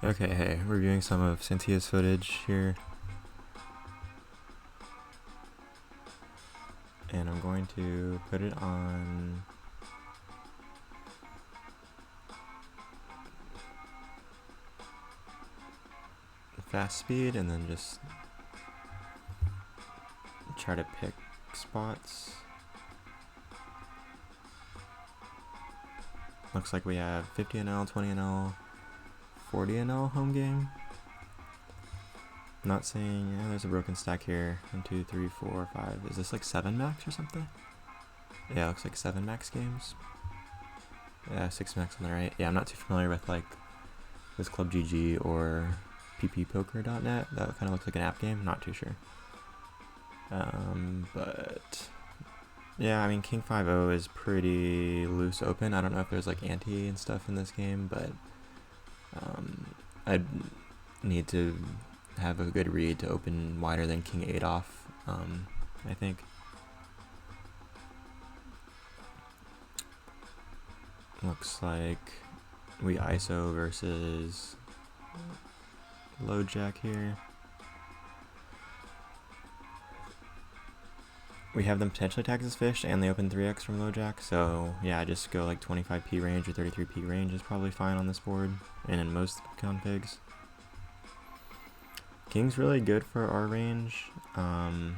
Okay, hey, reviewing some of Santea's footage here. And I'm going to put it on fast speed and then just try to pick spots. Looks like we have 50 NL, 20 NL, 40 NL home game. Not saying, yeah, there's a broken stack here. 1, 2, 3, 4, 5. Is this like 7 max or something? Yeah, looks like 7 max games. Yeah, 6 max on the right. Yeah, I'm not too familiar with like this Club GG or pppoker.net. That kind of looks like an app game. Not too sure. But yeah, I mean, King 5-0 is pretty loose open. I don't know if there's like ante and stuff in this game, but I'd need to have a good read to open wider than King 8 off, I think. Looks like we ISO versus low jack here. We have them potentially tagged as fish, and they open 3x from low jack, so yeah, I just go like 25p range or 33p range is probably fine on this board, and in most configs. King's really good for our range, and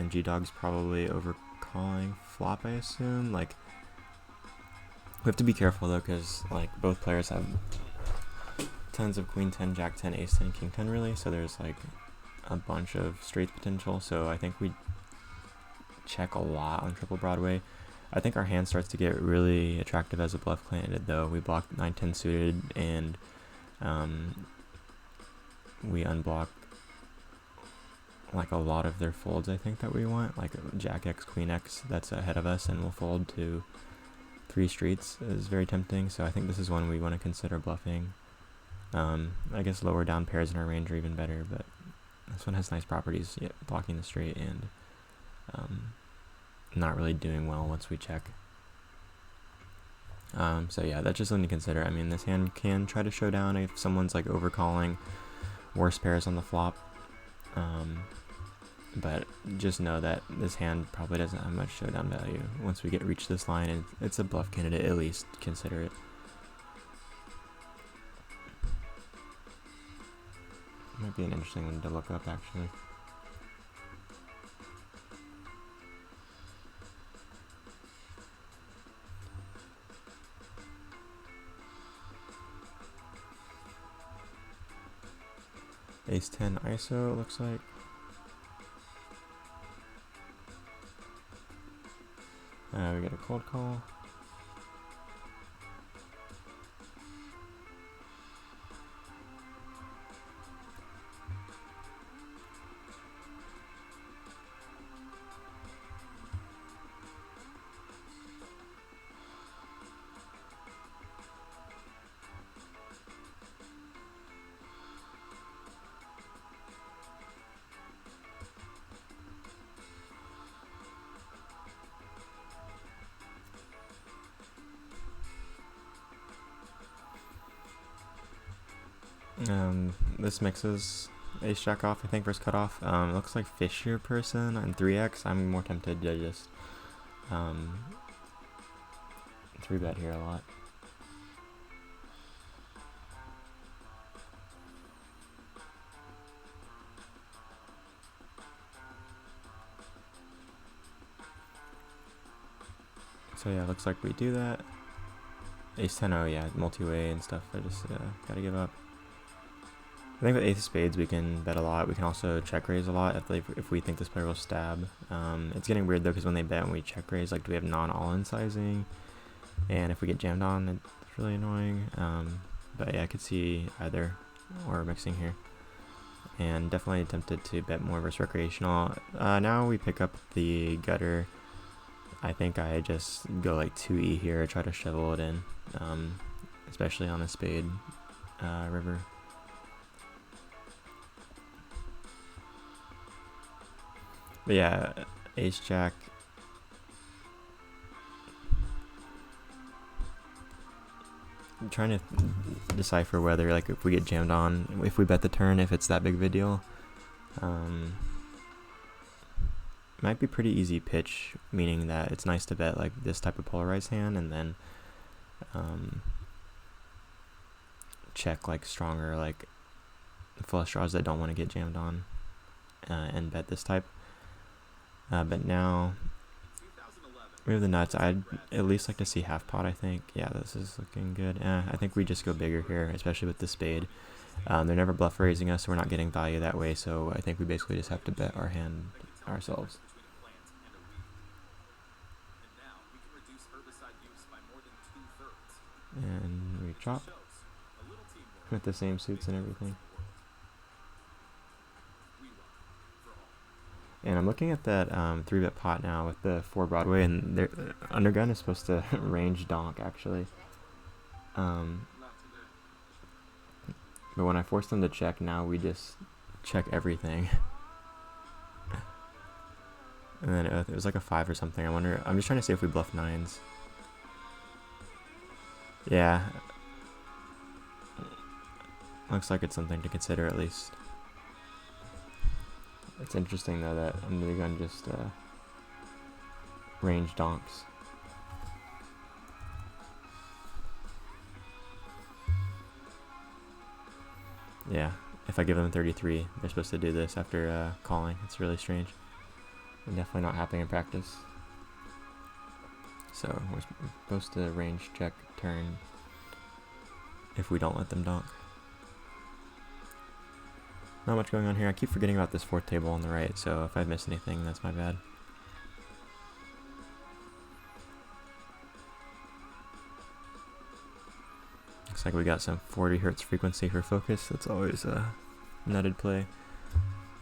G-Dog's probably overcalling flop, I assume. Like, we have to be careful though, because like both players have tons of queen 10, jack 10, ace 10, king 10 really, so there's like a bunch of straight potential, so I think we check a lot on triple Broadway. I think our hand starts to get really attractive as a bluff candidate though. We block 9-10 suited, and we unblock like a lot of their folds I think that we want, like jack x, queen x that's ahead of us, and we'll fold to 3 streets is very tempting, so I think this is one we want to consider bluffing. I guess lower down pairs in our range are even better, but this one has nice properties, yeah, blocking the straight and not really doing well once we check. So yeah, that's just something to consider. I mean, this hand can try to show down if someone's like overcalling worse pairs on the flop, but just know that this hand probably doesn't have much showdown value. Once we reach this line, and it's a bluff candidate, at least consider it. Might be an interesting one to look up, actually. Ace 10 ISO, it looks like. We get a cold call. This mixes ace jack off, I think, versus cutoff. It looks like fish your person and 3x. I'm more tempted to just 3-bet here a lot. So yeah, looks like we do that. Ace 10, oh yeah, multi-way and stuff. I just gotta give up. I think with ace of spades we can bet a lot. We can also check raise a lot if we think this player will stab. It's getting weird though, because when they bet and we check raise, like, do we have non-all-in sizing? And if we get jammed on, it's really annoying. But yeah, I could see either or mixing here. And definitely tempted to bet more versus recreational. Now we pick up the gutter. I think I just go like 2E here, try to shovel it in, especially on a spade river. But yeah, ace jack. trying to decipher whether, like, if we get jammed on, if we bet the turn, if it's that big of a deal. Might be pretty easy pitch, meaning that it's nice to bet like this type of polarized hand and then check like stronger like flush draws that don't want to get jammed on and bet this type. But now we have the nuts. I'd at least like to see half pot, I think. Yeah, this is looking good. I think we just go bigger here, especially with the spade. They're never bluff raising us, so we're not getting value that way, so I think we basically just have to bet our hand ourselves. And we chop with the same suits and everything. And I'm looking at that 3-bet pot now with the 4 Broadway, and their undergun is supposed to range donk actually. But when I force them to check, now we just check everything. And then it was like a 5 or something. I wonder. I'm just trying to see if we bluff 9s. Yeah. Looks like it's something to consider at least. It's interesting though that under the gun just range donks. Yeah, if I give them 33, they're supposed to do this after calling. It's really strange. And definitely not happening in practice. So we're supposed to range check turn if we don't let them donk. Not much going on here. I keep forgetting about this 4th table on the right, so if I miss anything, that's my bad. Looks like we got some 40 hertz frequency for focus. That's always a nutted play.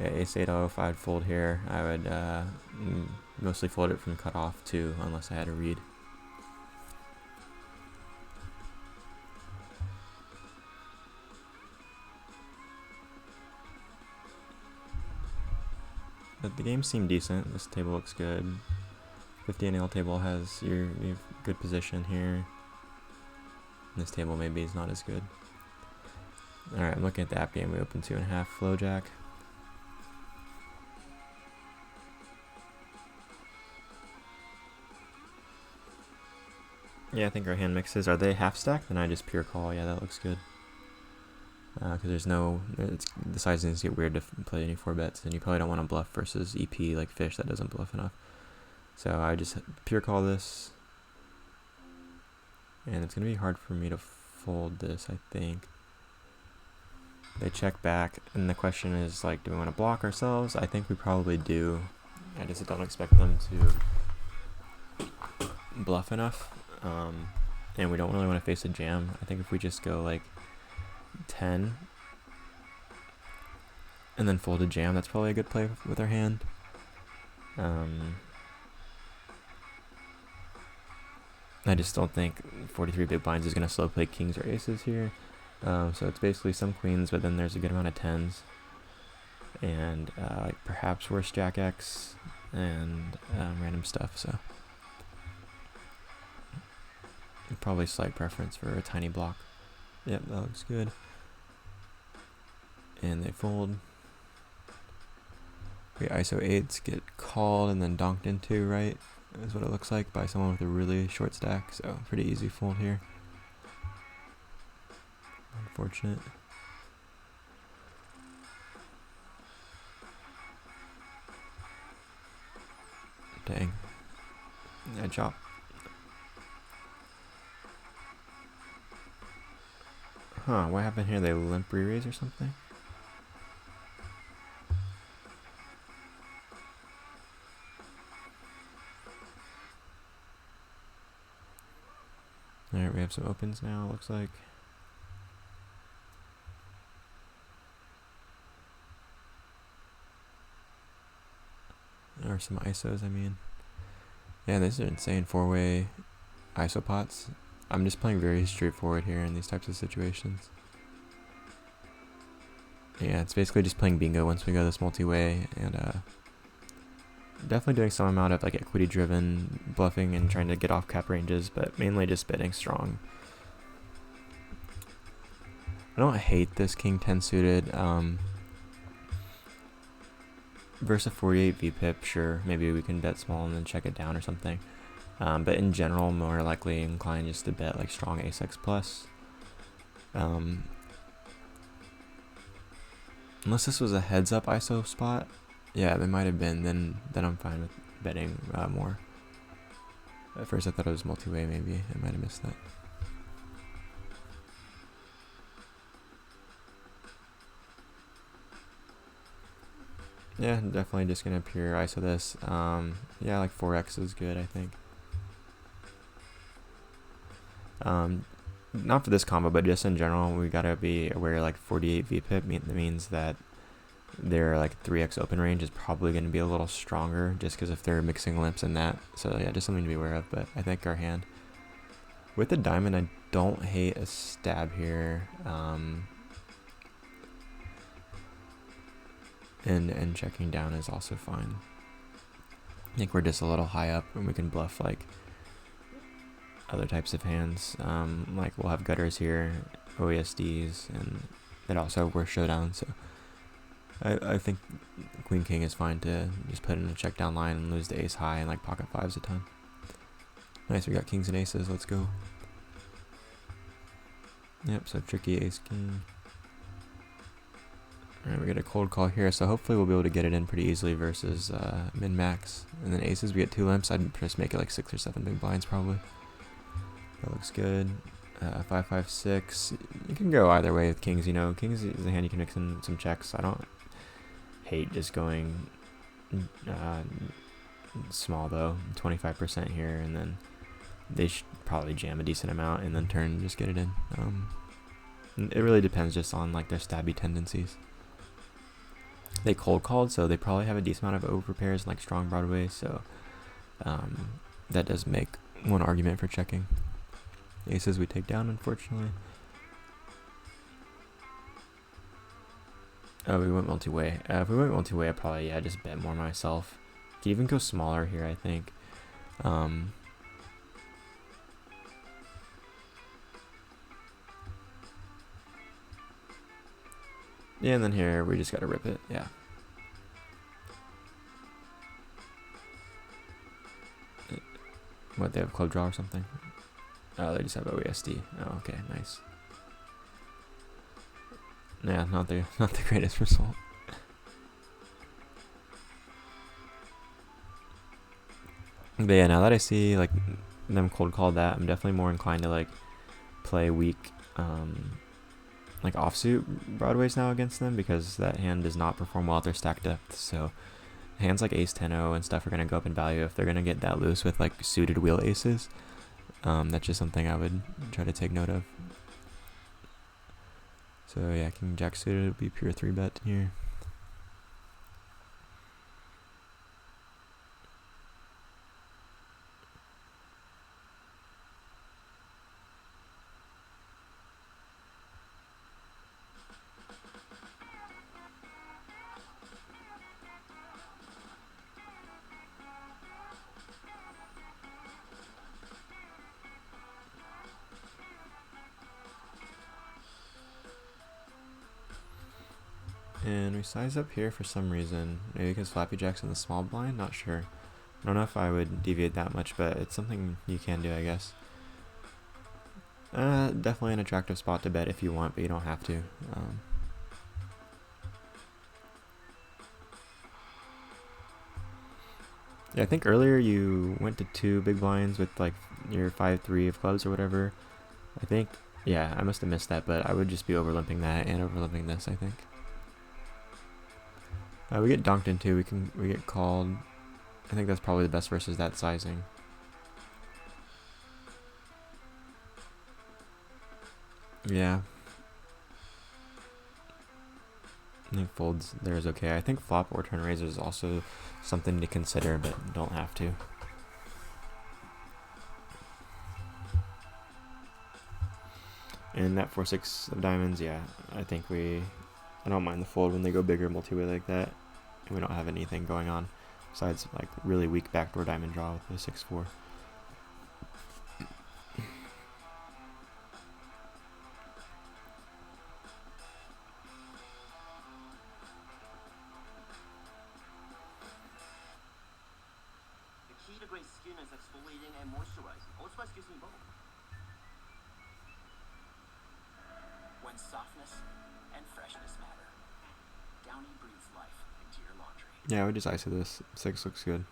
Yeah, ace-8 off, I'd fold here. I would mostly fold it from cutoff too, unless I had a read. But the game seemed decent. This table looks good. 50 NL table has you have good position here. This table maybe is not as good. Alright, I'm looking at the app game. We open 2.5 flow jack. Yeah, I think our hand mixes. Are they half stacked? Then I just pure call. Yeah, that looks good. Because there's no, the sizings get weird to play any 4 bets, and you probably don't want to bluff versus EP like fish that doesn't bluff enough. So I just pure call this, and it's gonna be hard for me to fold this. I think they check back, and the question is like, do we want to block ourselves? I think we probably do. I just don't expect them to bluff enough, and we don't really want to face a jam. I think if we just go like 10 and then fold a jam, that's probably a good play with our hand. I just don't think 43 big blinds is going to slow play kings or aces here. So it's basically some queens, but then there's a good amount of 10s and like perhaps worse jack X and random stuff. So probably slight preference for a tiny block. Yep, that looks good. And they fold. We ISO 8s get called and then donked into, right? Is what it looks like by someone with a really short stack. So pretty easy fold here. Unfortunate. Dang. I chop. Huh, what happened here? They limp re-raise or something? Alright, we have some opens now, it looks like. Or some ISOs, I mean. Yeah, these are insane 4-way ISO pots. I'm just playing very straightforward here in these types of situations. Yeah, it's basically just playing bingo once we go this multi-way, and definitely doing some amount of like equity-driven bluffing and trying to get off cap ranges, but mainly just betting strong. I don't hate this king 10 suited. Versus 48 VPIP, sure, maybe we can bet small and then check it down or something. But in general, more likely inclined just to bet like strong ace-x plus. Unless this was a heads-up ISO spot. Yeah, they might have been. Then I'm fine with betting more. At first I thought it was multi-way, maybe. I might have missed that. Yeah, definitely just gonna pure ISO this. Yeah, like 4x is good, I think. Not for this combo, but just in general, we gotta be aware like 48 VPIP means that their like 3x open range is probably gonna be a little stronger, just because if they're mixing limps and that. So yeah, just something to be aware of. But I think our hand with the diamond, I don't hate a stab here. And checking down is also fine. I think we're just a little high up and we can bluff like other types of hands. Like we'll have gutters here, OESDs, and it also have worse showdown. So I think Queen King is fine to just put in a check down line and lose the ace high and like pocket fives a ton. Nice, we got kings and aces. Let's go. Yep, so tricky ace king. Alright, we get a cold call here, so hopefully we'll be able to get it in pretty easily versus min-max. And then aces, we get 2 limps. I'd just make it like 6 or 7 big blinds probably. That looks good. 5, 5, 6. You can go either way with kings, you know. Kings is a hand you can mix in some checks. I don't hate just going small though. 25% here, and then they should probably jam a decent amount and then turn and just get it in. It really depends just on like their stabby tendencies. They cold called, so they probably have a decent amount of over pairs and like strong Broadway, so that does make one argument for checking. Aces we take down, unfortunately. Oh, we went multi-way. If we went multi-way, I'd probably, yeah, just bet more myself. Could even go smaller here, I think. Yeah, and then here, we just gotta rip it, yeah. What, they have club draw or something? Oh, they just have OESD. Oh, okay, nice. Yeah, not the greatest result. But yeah, now that I see like them cold call that, I'm definitely more inclined to like play weak like offsuit Broadways now against them, because that hand does not perform well at their stack depth. So hands like ace 10-0 and stuff are going to go up in value if they're going to get that loose with like suited wheel aces. That's just something I would try to take note of. So yeah, king jack suited would be pure 3-bet here. And we size up here for some reason. Maybe because Flappy Jack's in the small blind? Not sure. I don't know if I would deviate that much, but it's something you can do, I guess. Definitely an attractive spot to bet if you want, but you don't have to. Yeah, I think earlier you went to 2 big blinds with like your 5-3 of clubs or whatever. I think, yeah, I must have missed that, but I would just be overlimping that and overlimping this, I think. We get donked into, we get called. I think that's probably the best versus that sizing. Yeah. I think folds there is okay. I think flop or turn raiser is also something to consider, but don't have to. And that 4-6 of diamonds, yeah, I don't mind the fold when they go bigger multi-way like that. And we don't have anything going on besides like really weak backdoor diamond draw with the 6-4. When softness and freshness matter, Downy breathes life into your laundry. Yeah, I would just ISO this. 6 looks good.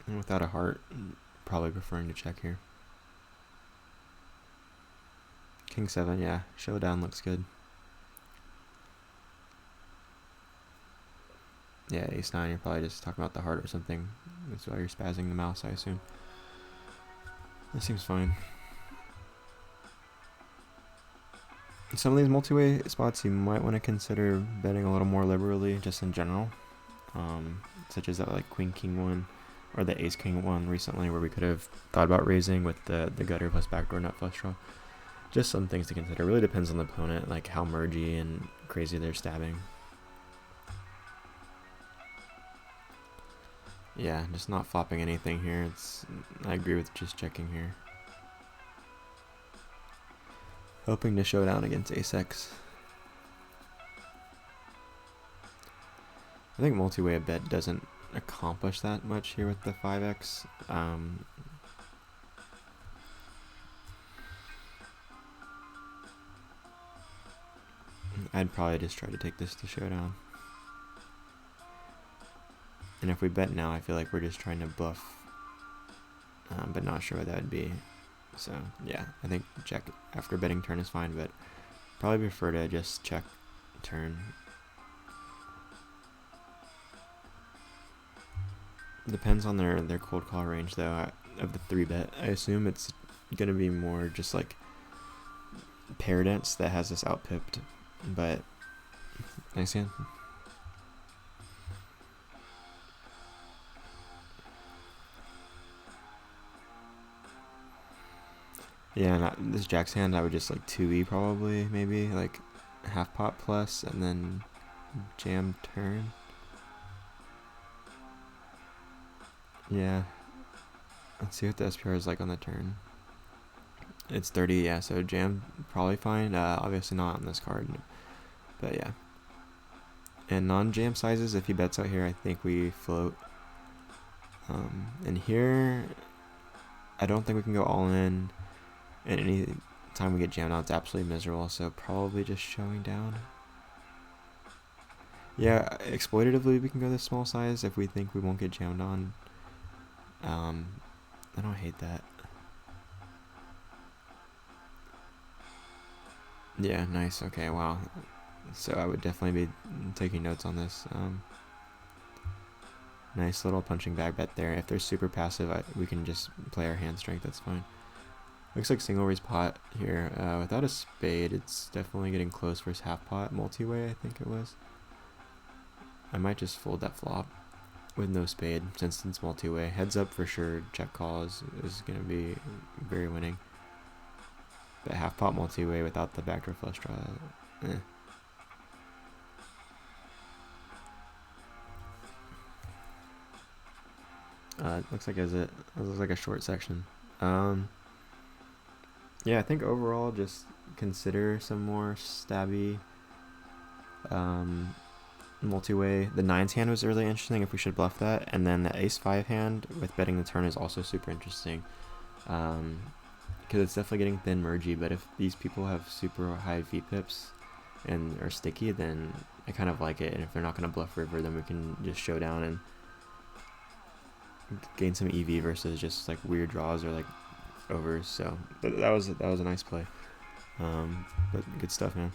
And without a heart, probably preferring to check here. King 7, yeah. Showdown looks good. Yeah, Ace 9, you're probably just talking about the heart or something. That's why you're spazzing the mouse, I assume. That seems fine. Some of these multi-way spots you might want to consider betting a little more liberally, just in general. Such as that like Queen King one, or the Ace King one recently, where we could have thought about raising with the gutter plus backdoor nut flush draw. Just some things to consider. It really depends on the opponent, like how mergy and crazy they're stabbing. Yeah, just not flopping anything here. I agree with just checking here. Hoping to show down against Ace-X. I think multi-way a bet doesn't accomplish that much here with the 5x. I'd probably just try to take this to showdown. And if we bet now, I feel like we're just trying to bluff, but not sure what that would be. So yeah, I think check after betting turn is fine, but probably prefer to just check turn. Depends on their cold call range though. Of the 3-bet, I assume it's gonna be more just like pair dense that has us outpipped, but nice hand. Yeah, and this Jack's hand, I would just like 2E probably, maybe like half pot plus, and then jam turn. Yeah. Let's see what the SPR is like on the turn. It's 30, yeah, so jam probably fine. Obviously not on this card, but yeah. And non-jam sizes, if he bets out here, I think we float. And here, I don't think we can go all in. And any time we get jammed out, it's absolutely miserable, so probably just showing down. Yeah, exploitatively we can go this small size if we think we won't get jammed on. I don't hate that. Yeah, nice. Okay, wow. So I would definitely be taking notes on this. Nice little punching bag bet there. If they're super passive, we can just play our hand strength. That's fine. Looks like single raise pot here. Without a spade, it's definitely getting close versus half pot. Multi-way, I think it was. I might just fold that flop with no spade since it's multi-way. Heads up for sure. Check call is going to be very winning. But half pot multi-way without the backdoor flush draw. It looks like it looks like a short section. Yeah, I think overall just consider some more stabby multi-way. The 9s hand was really interesting if we should bluff that, and then the ace-5 hand with betting the turn is also super interesting. Because it's definitely getting thin mergy, but if these people have super high V-pips and are sticky, then I kind of like it, and if they're not going to bluff river, then we can just show down and gain some EV versus just like weird draws or like overs. So that was a nice play. But good stuff, man.